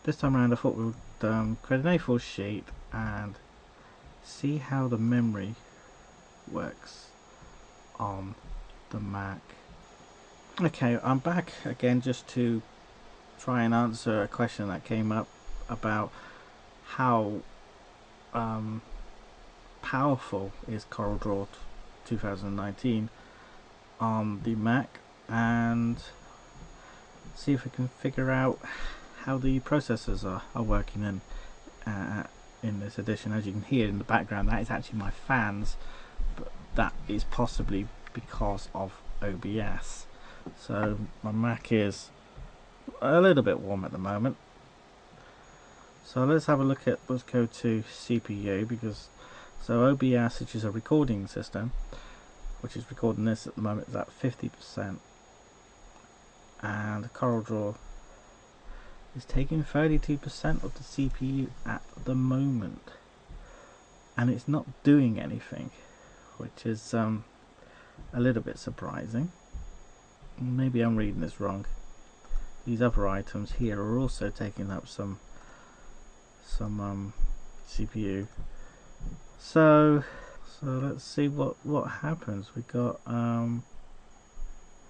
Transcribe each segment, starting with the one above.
This time around I thought we would create an A4 sheet and see how the memory works on the Mac. Okay, I'm back again just to try and answer a question that came up about how powerful is CorelDraw 2019 on the Mac, and see if we can figure out how the processors are working in this edition. As you can hear in the background, that is actually my fans, but that is possibly because of OBS. So my Mac is a little bit warm at the moment. So let's have a look at, let's go to CPU, because so OBS, which is a recording system, which is recording this at the moment, is at 50%, and CorelDraw is taking 32% of the CPU at the moment, and it's not doing anything, which is a little bit surprising. Maybe I'm reading this wrong. These other items here are also taking up some CPU. So let's see what happens. We got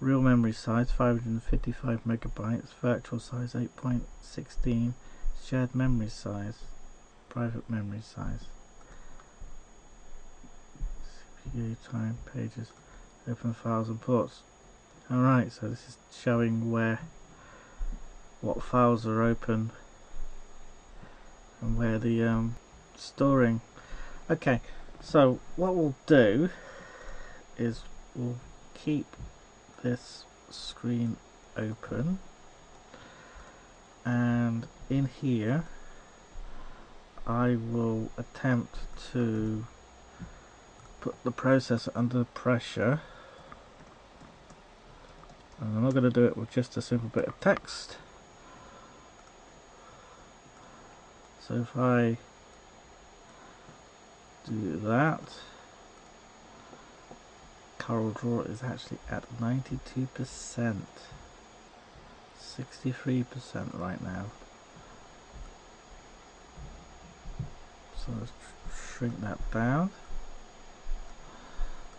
real memory size 555 megabytes, virtual size 8.16, shared memory size, private memory size, CPU time, pages, open files and ports. Alright, so this is showing what files are open and where the storing. Okay, so what we'll do is we'll keep this screen open, and in here I will attempt to put the processor under pressure, and I'm not going to do it with just a simple bit of text. So if I do that, CorelDraw is actually at 92%, 63% right now. So let's shrink that down.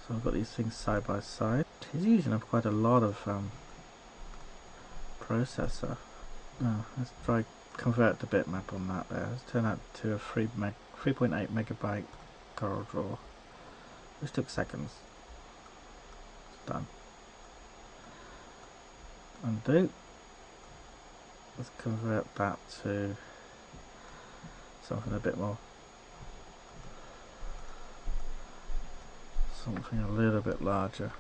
So I've got these things side by side. It's using up quite a lot of processor. No, let's try convert the bitmap on that there. Let's turn that to a 3.8 megabyte CorelDraw, which took seconds. It's done. Undo. Let's convert that to something a bit more, something a little bit larger.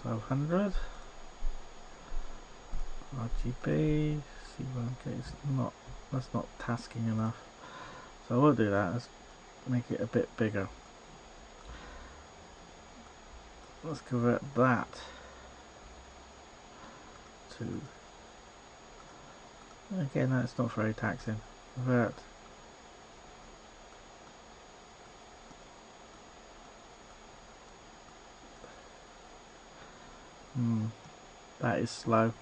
1200 RGB. C1K. It's not, that's not tasking enough, so I won't do that. Let's make it a bit bigger. Let's convert that to, again, that's not very taxing. Convert. That is slow.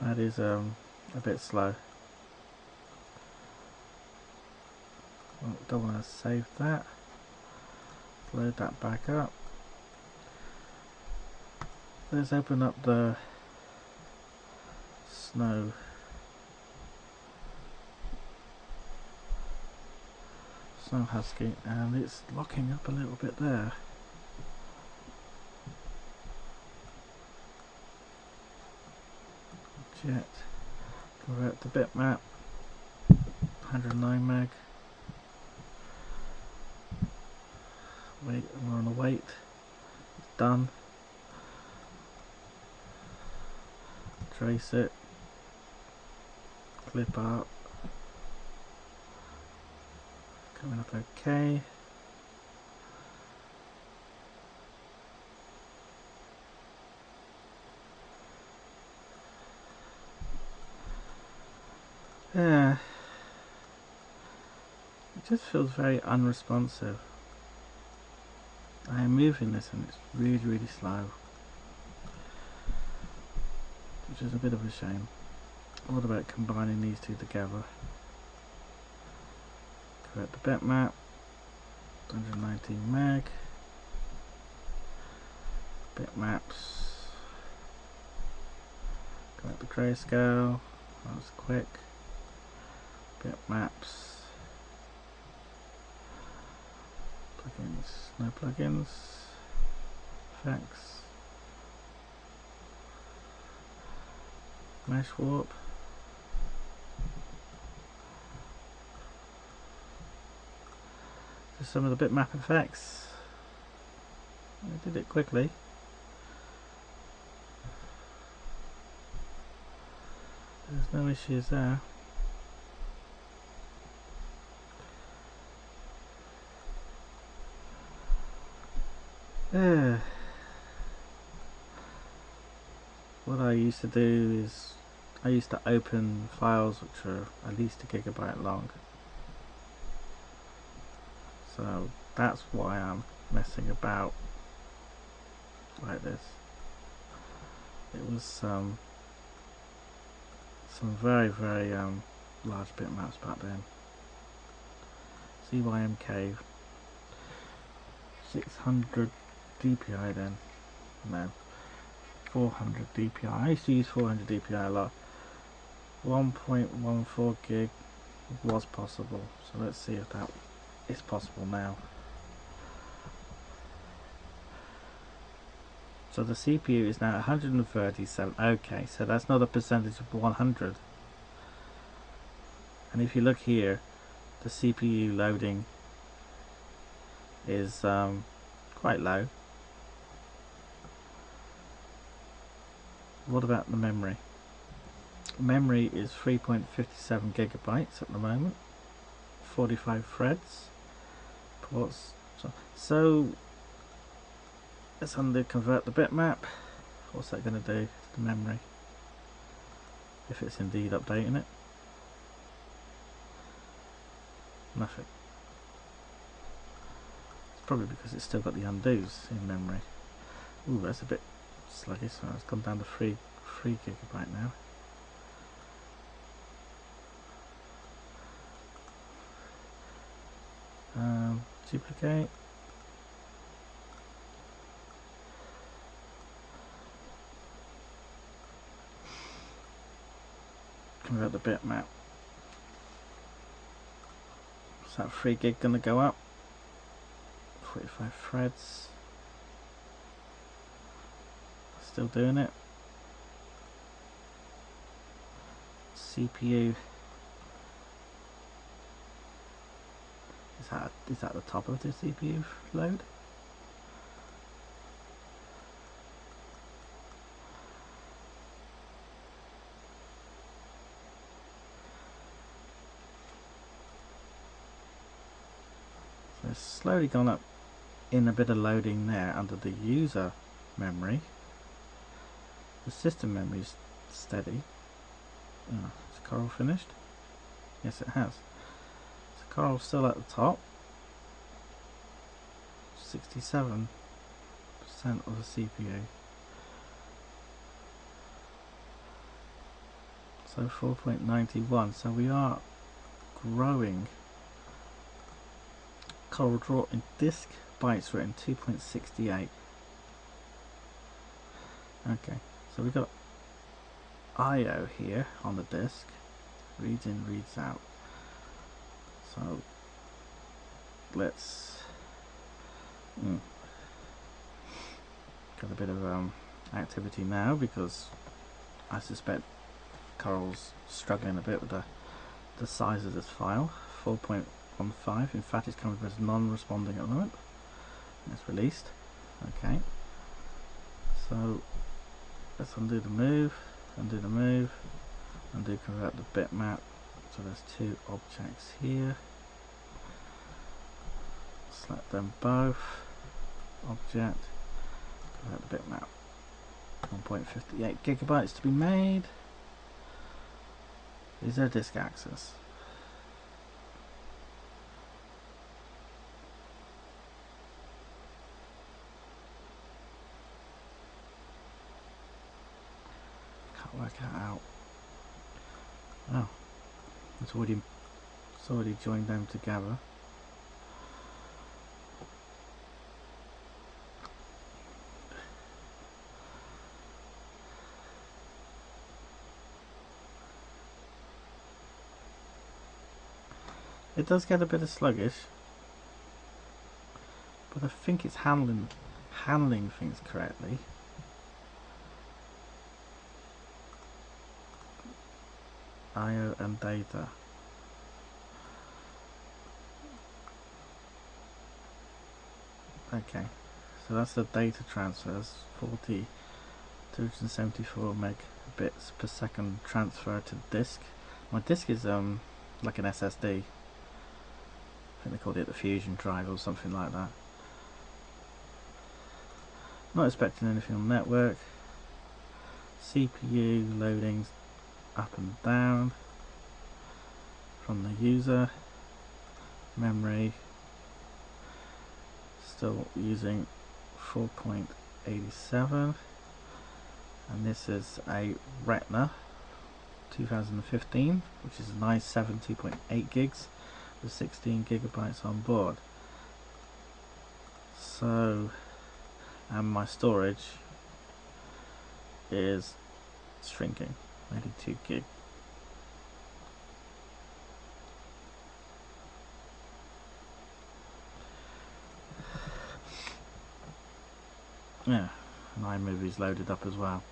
That is a bit slow. Don't want to save that. Load that back up. Let's open up the snow husky, and it's locking up a little bit there. Object, convert the bitmap, 109 meg. Wait, we're on a wait. It's done. Trace it. Clip art. Coming up okay. Yeah. It just feels very unresponsive. I am moving this and it's really slow, which is a bit of a shame. What about combining these two together? Correct the bitmap, 119 meg, bitmaps, correct the grayscale, that was quick, bitmaps, plugins, no plugins, effects, mesh warp, just some of the bitmap effects. I did it quickly. There's no issues there. What I used to do is I used to open files which are at least 1 gigabyte long. So that's why I'm messing about like this. It was some very large bitmaps back then. CYMK 600 DPI then. No, 400 DPI. I used to use 400 DPI a lot. 1.14 gig was possible. So let's see if that is possible now. So the CPU is now 137. Okay, so that's not a percentage of 100. And if you look here, the CPU loading is quite low. What about the memory? Memory is 3.57 gigabytes at the moment, 45 threads, ports. So let's convert the bitmap. What's that going to do to the memory? If it's indeed updating it. Nothing. It's probably because it's still got the undos in memory. Ooh, that's a bit sluggish. So it's gone down to 3 gigabyte now. Duplicate. Convert the bitmap. Is that 3 gig going to go up? 45 threads. Still doing it. CPU. Is that the top of the CPU load? So it's slowly gone up in a bit of loading there under the user memory. The system memory is steady. Oh, is Corel finished? Yes, it has. So Corel's still at the top. 67% of the CPU. So 4.91. So we are growing. CorelDraw in disk bytes written 2.68. Okay, so we've got I/O here on the disk. Reads in, reads out. So let's got a bit of activity now because I suspect Corel's struggling a bit with the size of this file. 4.15. In fact, it's coming up as non-responding at the moment. It's released. Okay. So let's undo the move, undo convert the bitmap. So there's 2 objects here. Select them both. Object, convert the bitmap. 1.58 gigabytes to be made. Is there disk access? work that out. Oh, it's already joined them together. It does get a bit sluggish, but I think it's handling things correctly. I/O and data. Okay, so that's the data transfers, 274 megabits per second transfer to disk. My disk is like an SSD. I think they called it the Fusion drive or something like that. Not expecting anything on network. CPU loadings up and down from the user. Memory still using 4.87, and this is a Retina 2015, which is a nice 70.8 gigs with 16 gigabytes on board. So, and my storage is shrinking, maybe 2 gig. Yeah, and iMovie's loaded up as well.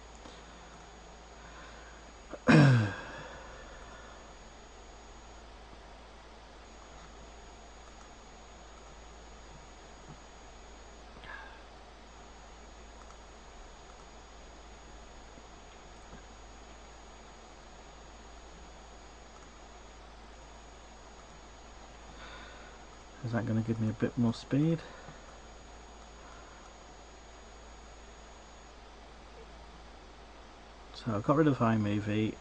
Is that going to give me a bit more speed? So I've got rid of iMovie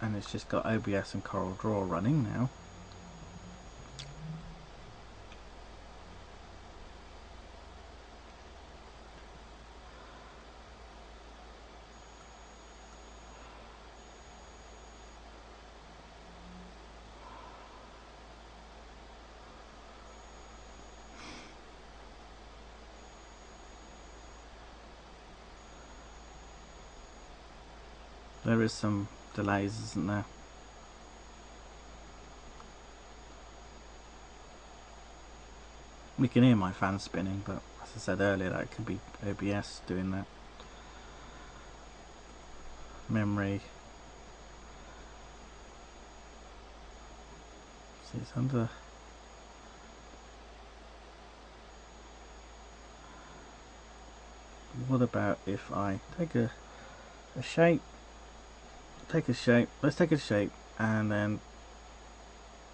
and it's just got OBS and CorelDraw running now. There is some delays, isn't there? We can hear my fan spinning, but as I said earlier, that could be OBS doing that. Memory. See, it's under. What about if I take a shape? Let's take a shape and then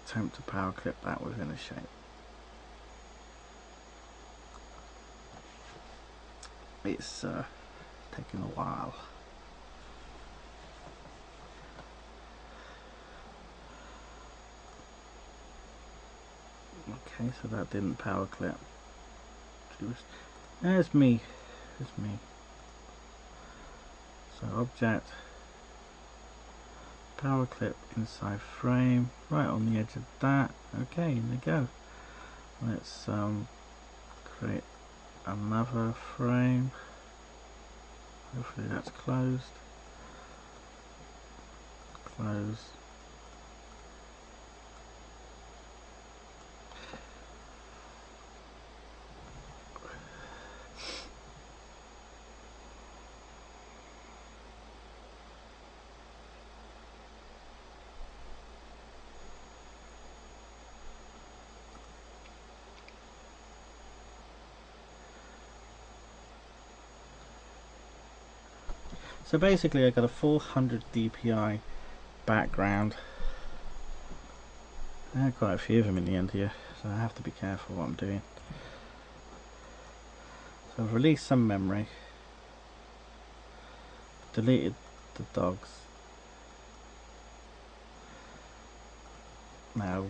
attempt to power clip that within a shape. It's taking a while. Okay, so that didn't power clip. There's me. So object, power clip inside frame, right on the edge of that. Okay, there we go. Let's create another frame. Hopefully that's closed. Close. So basically I got a 400 dpi background. I had quite a few of them in the end here, so I have to be careful what I'm doing. So I've released some memory, deleted the dogs. Now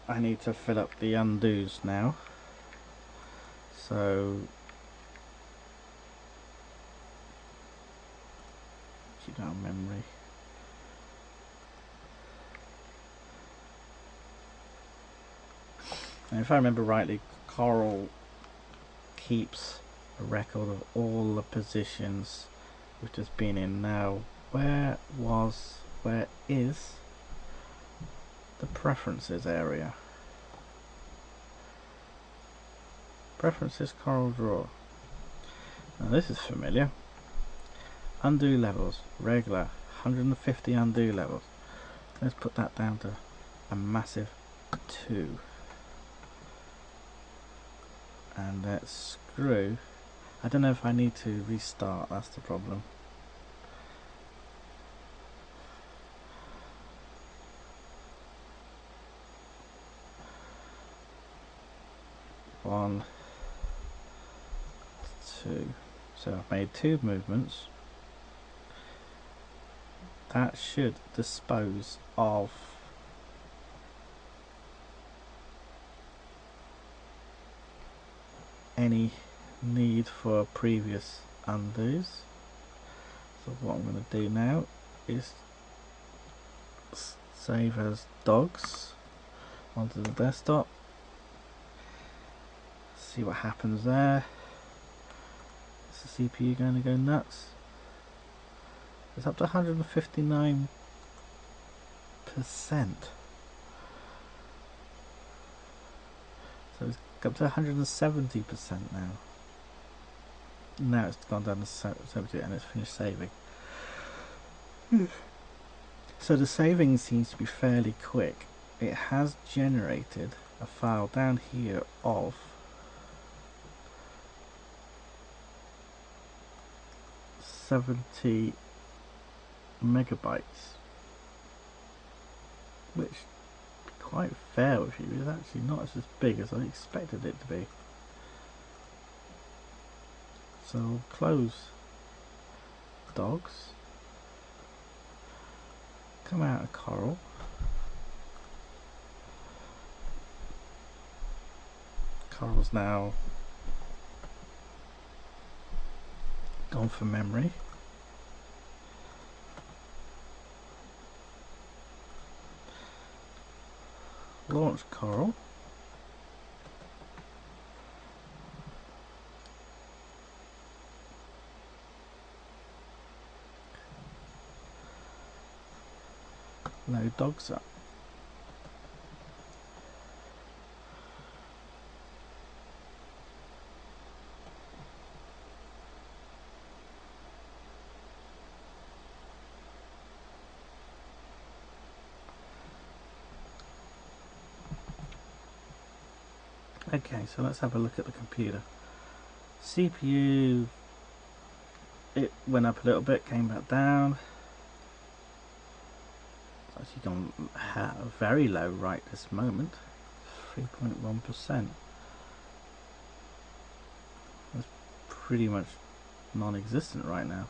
I need to fill up the undos now. So keep that on memory. And if I remember rightly, Corel keeps a record of all the positions which has been in. Now, where is the preferences area? Preferences, CorelDraw. Now this is familiar. Undo levels, regular, 150 undo levels. Let's put that down to a massive 2. And let's screw. I don't know if I need to restart, that's the problem. One, 2. So I've made 2 movements. That should dispose of any need for previous undos. So what I'm going to do now is save as dogs onto the desktop. See what happens there. Is the CPU going to go nuts? It's up to 159%. So it's up to 170% now. Now it's gone down to 70 and it's finished saving. So the saving seems to be fairly quick. It has generated a file down here of 70 megabytes, which, to be quite fair with you, is actually not as big as I expected it to be. So close dogs, come out of Corel, Corel's now gone for memory. Launch Corel. Load dogs up. Okay, so let's have a look at the computer. CPU, it went up a little bit, came back down. It's actually gone very low right this moment, 3.1%. That's pretty much non-existent right now.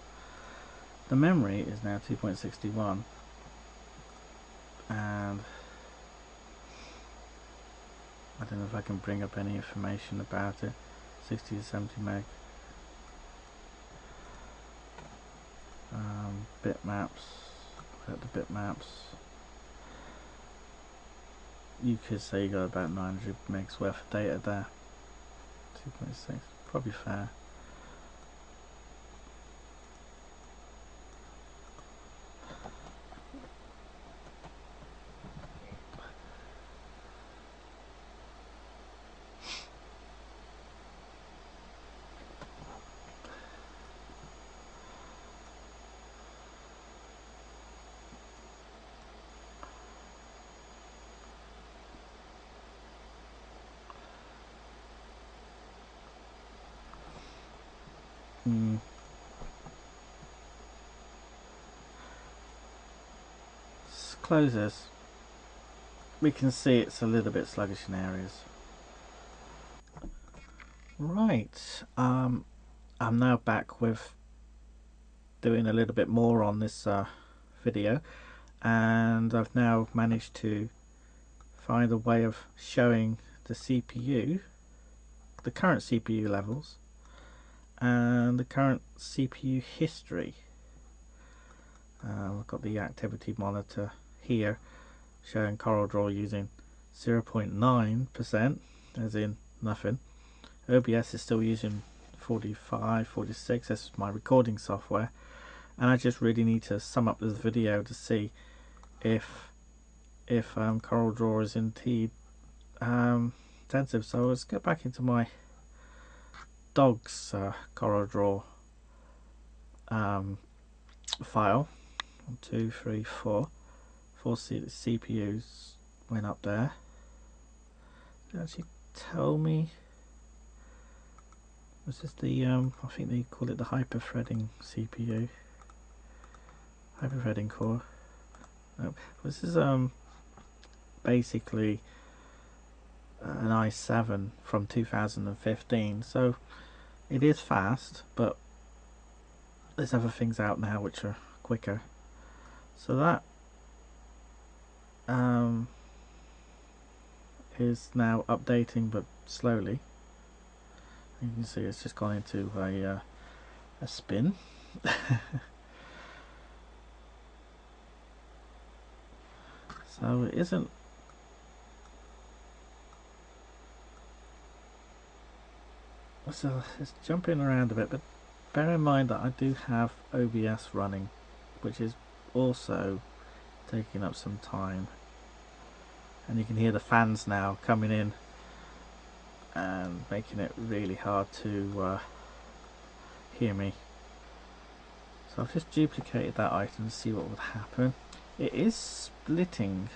The memory is now 2.61, and I don't know if I can bring up any information about it. 60 to 70 meg. Bitmaps. Look at the bitmaps. You could say you got about 900 megs worth of data there. 2.6, probably fair. Let's close this. We can see it's a little bit sluggish in areas. Right, I'm now back with doing a little bit more on this video, and I've now managed to find a way of showing the CPU, the current CPU levels, and the current CPU history. I've got the activity monitor here showing CorelDraw using 0.9%, as in nothing. OBS is still using 45, 46. This is my recording software, and I just really need to sum up this video to see if CorelDraw is indeed intensive. So let's get back into my dog's CorelDraw file. 1, 2, 3, 4. 4 CPUs went up there. Did it actually tell me? This is the I think they call it the hyper-threading CPU, hyper-threading core. No, this is basically an i7 from 2015, so it is fast, but there's other things out now which are quicker. So that is now updating, but slowly. You can see it's just gone into a spin. So it isn't. So it's jumping around a bit, but bear in mind that I do have OBS running, which is also taking up some time. And you can hear the fans now coming in and making it really hard to hear me. So I've just duplicated that item to see what would happen. It is splitting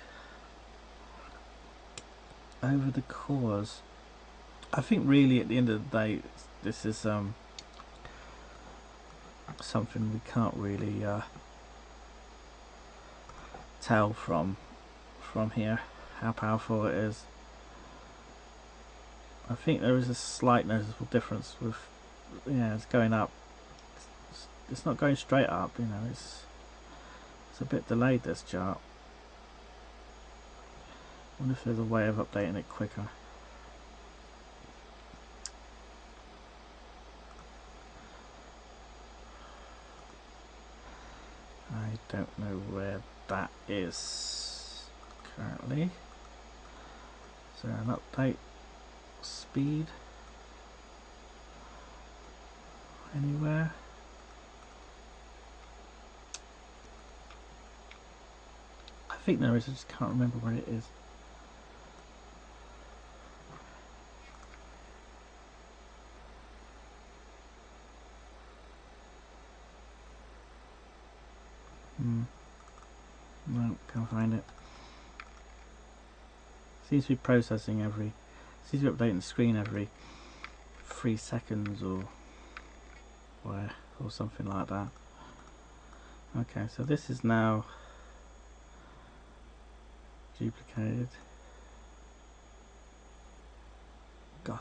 over the cores. I think really at the end of the day this is something we can't really tell from here how powerful it is. I think there is a slight noticeable difference with, yeah, it's going up. It's not going straight up, you know, it's a bit delayed, this chart. I wonder if there's a way of updating it quicker. I don't know where that is currently. Is there an update speed anywhere? I think there is, I just can't remember where it is. No, can't find it. Seems to be processing seems to be updating the screen every 3 seconds or something like that. Okay, so this is now duplicated. God,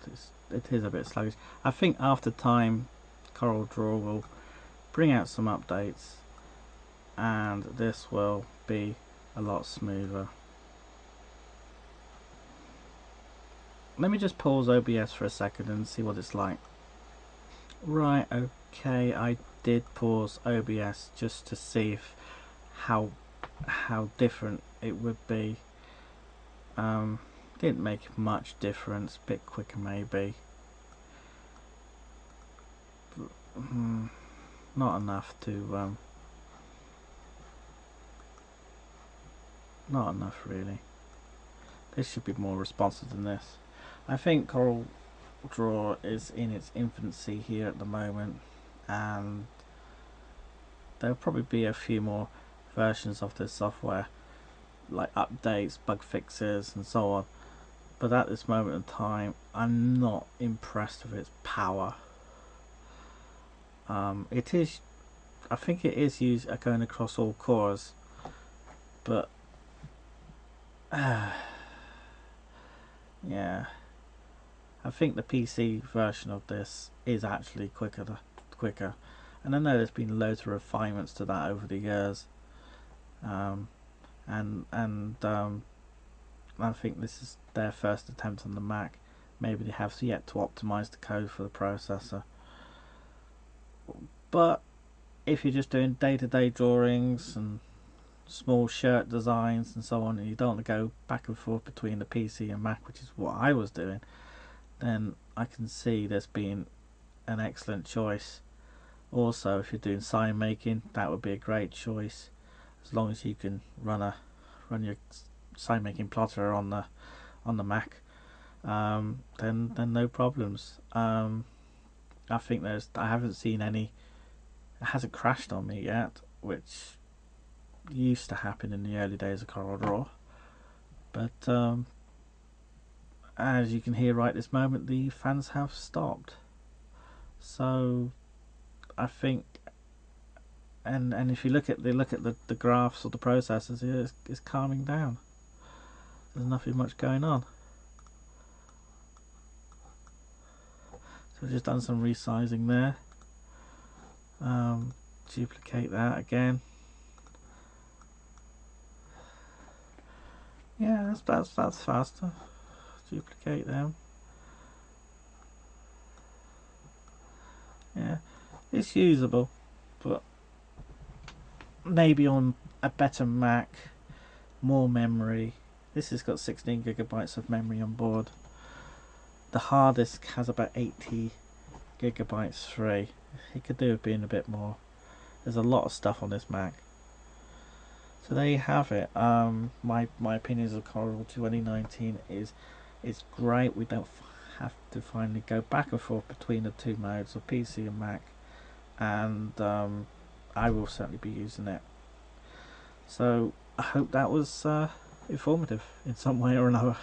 it is a bit sluggish. I think after time CorelDraw will bring out some updates and this will be a lot smoother. Let me just pause OBS for a second and see what it's like. Right, okay, I did pause OBS just to see how different it would be. Didn't make much difference, a bit quicker maybe. But, not enough to not enough really. This should be more responsive than this. I think CorelDraw is in its infancy here at the moment, and there'll probably be a few more versions of this software, like updates, bug fixes and so on, but at this moment in time I'm not impressed with its power. It is, I think it is used going across all cores, but yeah, I think the PC version of this is actually quicker, and I know there's been loads of refinements to that over the years, and I think this is their first attempt on the Mac. Maybe they have yet to optimize the code for the processor, but if you're just doing day-to-day drawings and small shirt designs and so on, and you don't want to go back and forth between the PC and Mac, which is what I was doing, then I can see this being an excellent choice. Also, if you're doing sign making, that would be a great choice, as long as you can run your sign making plotter on the Mac. Then no problems. I think I haven't seen any. It hasn't crashed on me yet, which used to happen in the early days of CorelDraw. But as you can hear right this moment, the fans have stopped. So I think, and if you look at the graphs of the processors here, it's calming down. There's nothing much going on. So I've just done some resizing there. Duplicate that again. Yeah, that's faster. Duplicate them. Yeah, it's usable, but maybe on a better Mac, more memory. This has got 16 gigabytes of memory on board. The hard disk has about 80 gigabytes free. It could do with being a bit more. There's a lot of stuff on this Mac. So there you have it. My opinions of Corel 2019 is it's great. We don't have to finally go back and forth between the two modes of PC and Mac, and I will certainly be using it. So I hope that was informative in some way or another.